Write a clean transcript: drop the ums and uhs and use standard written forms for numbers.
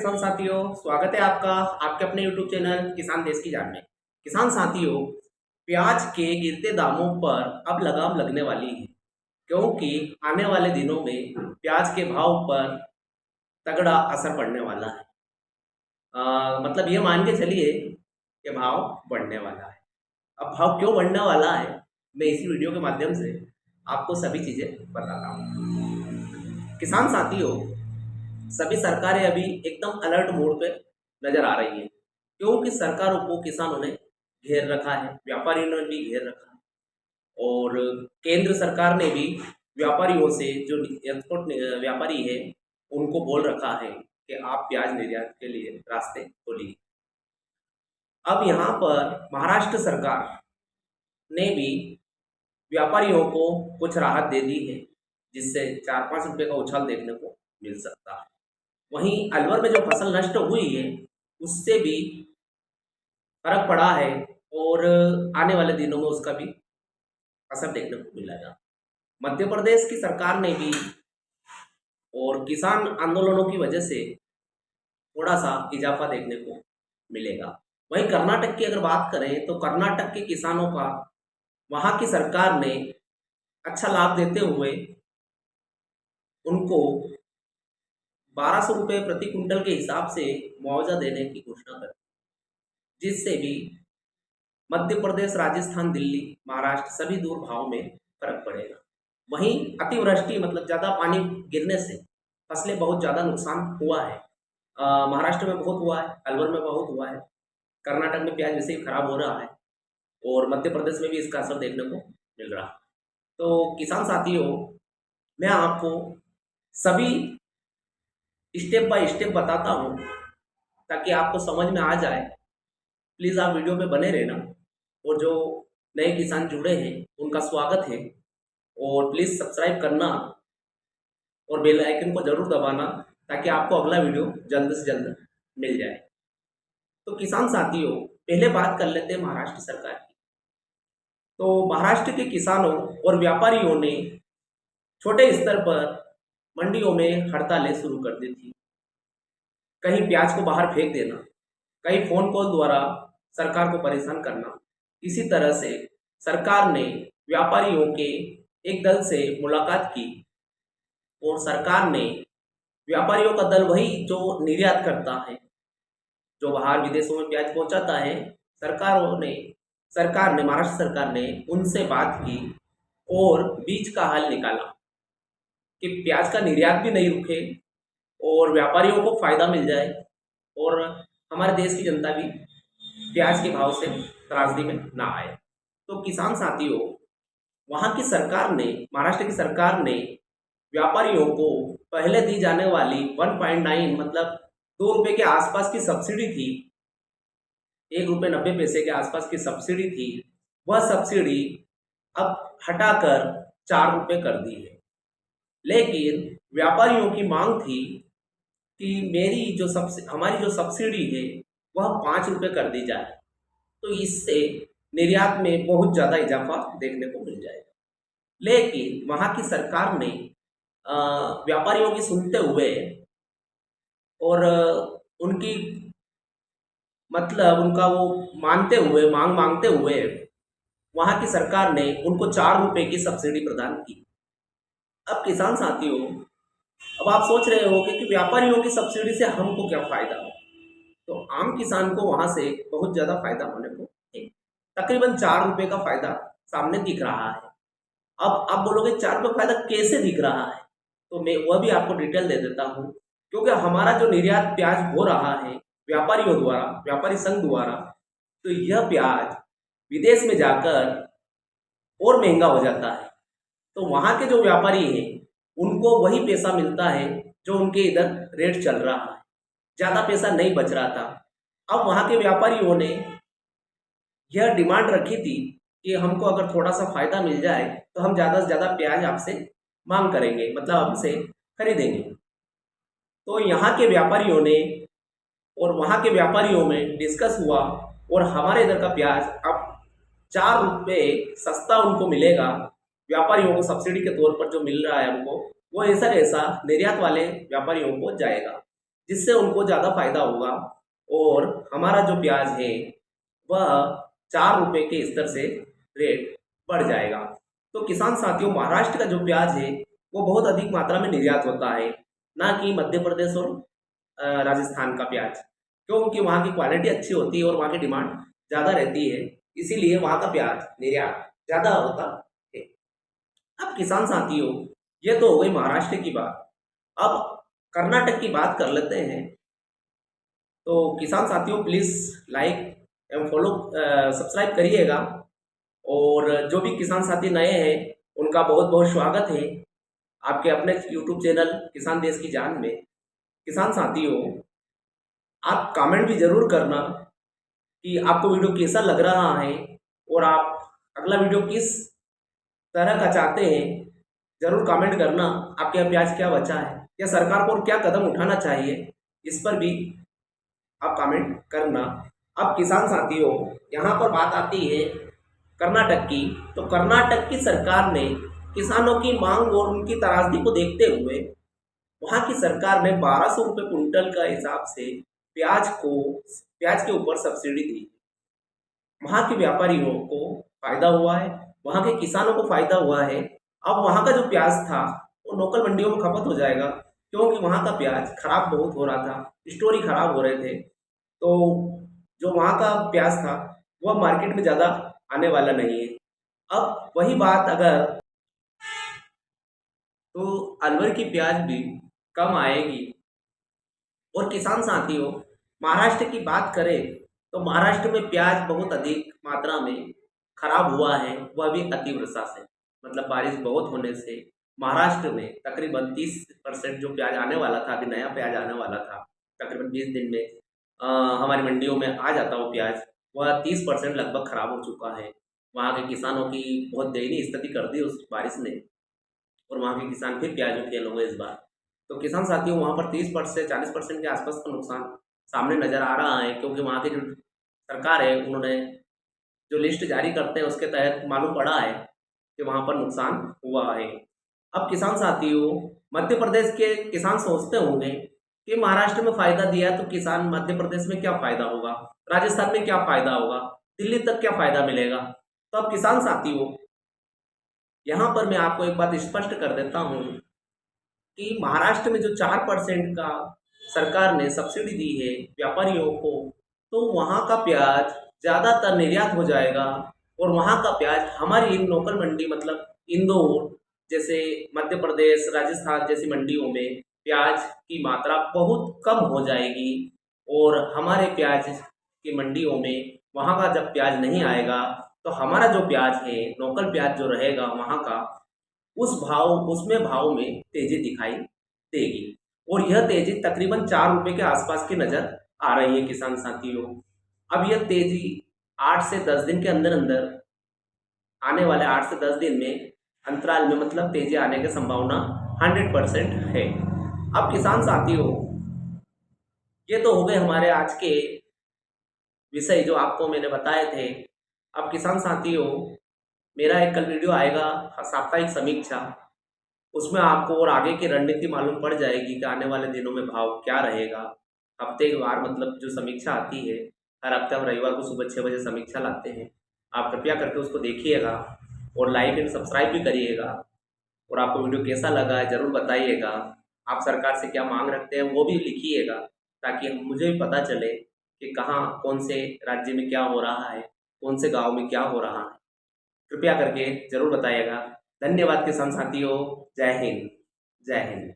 किसान साथियों, स्वागत है आपका आपके अपने YouTube चैनल किसान देश की जान में। किसान साथियों, प्याज के गिरते दामों पर अब लगाम लगने वाली है, क्योंकि आने वाले दिनों में प्याज के भाव पर तगड़ा असर पड़ने वाला है। मतलब ये मान के चलिए कि भाव बढ़ने वाला है। अब भाव क्यों बढ़ने वाला है, मैं इसी वीडियो के माध्यम से आपको सभी चीज़ें बताता हूँ। किसान साथियों, सभी सरकारें अभी एकदम अलर्ट मोड पे नजर आ रही हैं, क्योंकि सरकारों को किसानों ने घेर रखा है, व्यापारियों ने भी घेर रखा है। और केंद्र सरकार ने भी व्यापारियों से, जो एक्सपोर्ट व्यापारी है, उनको बोल रखा है कि आप प्याज निर्यात के लिए रास्ते खोलिए। अब यहाँ पर महाराष्ट्र सरकार ने भी व्यापारियों को कुछ राहत दे दी है, जिससे 4-5 रुपये का उछाल देखने को मिल सकता है। वहीं अलवर में जो फसल नष्ट हुई है, उससे भी फर्क पड़ा है और आने वाले दिनों में उसका भी असर देखने को मिलेगा। मध्य प्रदेश की सरकार ने भी और किसान आंदोलनों की वजह से थोड़ा सा इजाफा देखने को मिलेगा। वहीं कर्नाटक की अगर बात करें तो कर्नाटक के किसानों का वहाँ की सरकार ने अच्छा लाभ देते हुए उनको 1200 रुपये प्रति कुंटल के हिसाब से मुआवजा देने की घोषणा कर, जिससे भी मध्य प्रदेश, राजस्थान, दिल्ली, महाराष्ट्र सभी दूर भाव में फर्क पड़ेगा। वहीं अतिवृष्टि मतलब ज़्यादा पानी गिरने से फसलें बहुत ज़्यादा नुकसान हुआ है। महाराष्ट्र में बहुत हुआ है, अलवर में बहुत हुआ है, कर्नाटक में प्याज वैसे ही खराब हो रहा है और मध्य प्रदेश में भी इसका असर देखने को मिल रहा है। तो किसान साथियों, मैं आपको सभी स्टेप बाय स्टेप बताता हूँ ताकि आपको समझ में आ जाए। प्लीज़ आप वीडियो पे बने रहना, और जो नए किसान जुड़े हैं उनका स्वागत है, और प्लीज़ सब्सक्राइब करना और बेल आइकन को ज़रूर दबाना ताकि आपको अगला वीडियो जल्द से जल्द मिल जाए। तो किसान साथियों, पहले बात कर लेते हैं महाराष्ट्र सरकार की। तो महाराष्ट्र के किसानों और व्यापारियों ने छोटे स्तर पर मंडियों में हड़तालें शुरू कर दी थी। कहीं प्याज को बाहर फेंक देना, कहीं फ़ोन कॉल द्वारा सरकार को परेशान करना। इसी तरह से सरकार ने व्यापारियों के एक दल से मुलाकात की, और सरकार ने व्यापारियों का दल, वही जो निर्यात करता है, जो बाहर विदेशों में प्याज पहुंचाता है, सरकार ने महाराष्ट्र सरकार ने उनसे बात की और बीच का हल निकाला कि प्याज का निर्यात भी नहीं रुके और व्यापारियों को फ़ायदा मिल जाए और हमारे देश की जनता भी प्याज के भाव से त्रासदी में ना आए। तो किसान साथियों, वहाँ की सरकार ने, महाराष्ट्र की सरकार ने व्यापारियों को पहले दी जाने वाली 1.9 मतलब 2 रुपये के आसपास की सब्सिडी थी, 1.90 रुपये के आसपास की सब्सिडी थी, वह सब्सिडी अब हटाकर 4 रुपये कर दी है। लेकिन व्यापारियों की मांग थी कि हमारी जो सब्सिडी है वह 5 रुपये कर दी जाए, तो इससे निर्यात में बहुत ज़्यादा इजाफा देखने को मिल जाएगा। लेकिन वहाँ की सरकार ने व्यापारियों की सुनते हुए और उनकी मतलब उनका वो मानते हुए, मांगते हुए, वहाँ की सरकार ने उनको 4 रुपये की सब्सिडी प्रदान की। अब किसान साथियों, अब आप सोच रहे हो कि व्यापारियों की सब्सिडी से हमको क्या फ़ायदा हो, तो आम किसान को वहाँ से बहुत ज़्यादा फायदा होने को है। तकरीबन 4 रुपये का फायदा सामने दिख रहा है। अब आप बोलोगे 4 रुपये फायदा कैसे दिख रहा है, तो मैं वह भी आपको डिटेल दे देता हूँ। क्योंकि हमारा जो निर्यात प्याज हो रहा है व्यापारियों द्वारा, व्यापारी संघ द्वारा, तो यह प्याज विदेश में जाकर और महंगा हो जाता है। तो वहाँ के जो व्यापारी हैं उनको वही पैसा मिलता है जो उनके इधर रेट चल रहा है, ज़्यादा पैसा नहीं बच रहा था। अब वहाँ के व्यापारियों ने यह डिमांड रखी थी कि हमको अगर थोड़ा सा फ़ायदा मिल जाए तो हम ज़्यादा से ज़्यादा प्याज आपसे मांग करेंगे, मतलब आपसे खरीदेंगे। तो यहाँ के व्यापारियों ने और वहाँ के व्यापारियों में डिस्कस हुआ, और हमारे इधर का प्याज अब 4 रुपये सस्ता उनको मिलेगा। व्यापारियों को सब्सिडी के तौर पर जो मिल रहा है हमको, वो ऐसा निर्यात वाले व्यापारियों को जाएगा, जिससे उनको ज़्यादा फायदा होगा और हमारा जो प्याज है वह 4 रुपये के स्तर से रेट बढ़ जाएगा। तो किसान साथियों, महाराष्ट्र का जो प्याज है वो बहुत अधिक मात्रा में निर्यात होता है, ना कि मध्य प्रदेश और राजस्थान का प्याज, क्योंकि वहाँ की क्वालिटी अच्छी होती है और वहाँ की डिमांड ज़्यादा रहती है, इसीलिए वहाँ का प्याज निर्यात ज़्यादा होता है। अब किसान साथियों, ये तो हो गई महाराष्ट्र की बात। अब कर्नाटक की बात कर लेते हैं। तो किसान साथियों, प्लीज़ लाइक एवं फॉलो सब्सक्राइब करिएगा, और जो भी किसान साथी नए हैं उनका बहुत बहुत स्वागत है आपके अपने यूट्यूब चैनल किसान देश की जान में। किसान साथियों, आप कमेंट भी ज़रूर करना कि आपको वीडियो कैसा लग रहा है और आप अगला वीडियो किस तरह का चाहते हैं। ज़रूर कमेंट करना, आपके यहाँ प्याज क्या बचा है या सरकार को और क्या कदम उठाना चाहिए, इस पर भी आप कमेंट करना। अब किसान साथियों, यहाँ पर बात आती है कर्नाटक की। तो कर्नाटक की सरकार ने किसानों की मांग और उनकी त्रासदी को देखते हुए वहाँ की सरकार ने 1200 रुपये कुंटल का हिसाब से प्याज के ऊपर सब्सिडी दी। वहाँ के व्यापारियों को फायदा हुआ है, वहाँ के किसानों को फायदा हुआ है। अब वहाँ का जो प्याज था वो लोकल मंडियों में खपत हो जाएगा, क्योंकि वहाँ का प्याज खराब बहुत हो रहा था, स्टोर ही खराब हो रहे थे। तो जो वहाँ का प्याज था वह मार्केट में ज़्यादा आने वाला नहीं है। अब वही बात अगर तो अलवर की प्याज भी कम आएगी। और किसान साथियों, महाराष्ट्र की बात करें तो महाराष्ट्र में प्याज बहुत अधिक मात्रा में खराब हुआ है, वह भी अतिवर्षा से, मतलब बारिश बहुत होने से महाराष्ट्र में तकरीबन 30% जो प्याज आने वाला था, अभी नया प्याज आने वाला था, तकरीबन 20 दिन में हमारी मंडियों में आ जाता वो प्याज, वह 30% लगभग खराब हो चुका है। वहाँ के किसानों की बहुत दयनीय स्थिति कर दी उस बारिश ने, और वहाँ के किसान फिर प्याज में फेल हो गए इस बार। तो किसान साथियों, वहाँ पर 30% से 40% के आसपास का नुकसान सामने नज़र आ रहा है, क्योंकि वहाँ की जो सरकार है उन्होंने जो लिस्ट जारी करते हैं उसके तहत मालूम पड़ा है कि वहाँ पर नुकसान हुआ है। अब किसान साथियों, मध्य प्रदेश के किसान सोचते होंगे कि महाराष्ट्र में फ़ायदा दिया तो किसान मध्य प्रदेश में क्या फ़ायदा होगा, राजस्थान में क्या फ़ायदा होगा, दिल्ली तक क्या फ़ायदा मिलेगा। तो अब किसान साथियों, यहाँ पर मैं आपको एक बात स्पष्ट कर देता हूँ कि महाराष्ट्र में जो 4% का सरकार ने सब्सिडी दी है व्यापारियों को, तो वहाँ का प्याज ज़्यादातर निर्यात हो जाएगा, और वहाँ का प्याज हमारी लोकल मंडी, मतलब इंदौर जैसे मध्य प्रदेश, राजस्थान जैसी मंडियों में प्याज की मात्रा बहुत कम हो जाएगी, और हमारे प्याज की मंडियों में वहाँ का जब प्याज नहीं आएगा तो हमारा जो प्याज है, लोकल प्याज जो रहेगा वहाँ का, उसमें भाव में तेजी दिखाई देगी, और यह तेजी तकरीबन 4 रुपये के आसपास की नज़र आ रही है किसान साथियों। अब यह तेजी 8 से 10 दिन के अंदर अंदर, आने वाले 8 से 10 दिन में अंतराल में, मतलब तेजी आने की संभावना 100% है। अब किसान साथियों, ये तो हो गए हमारे आज के विषय जो आपको मैंने बताए थे। अब किसान साथियों, मेरा एक कल वीडियो आएगा साप्ताहिक समीक्षा, उसमें आपको और आगे की रणनीति मालूम पड़ जाएगी कि आने वाले दिनों में भाव क्या रहेगा। हफ्ते के बार, मतलब जो समीक्षा आती है हर हफ्ते, हम रविवार को सुबह 6 बजे समीक्षा लाते हैं। आप कृपया करके उसको देखिएगा और लाइक एंड सब्सक्राइब भी करिएगा, और आपको वीडियो कैसा लगा है ज़रूर बताइएगा। आप सरकार से क्या मांग रखते हैं वो भी लिखिएगा, ताकि मुझे भी पता चले कि कहाँ कौन से राज्य में क्या हो रहा है, कौन से गाँव में क्या हो रहा है। कृपया करके ज़रूर बताइएगा। धन्यवाद किसान साथियों। जय हिंद, जय हिंद।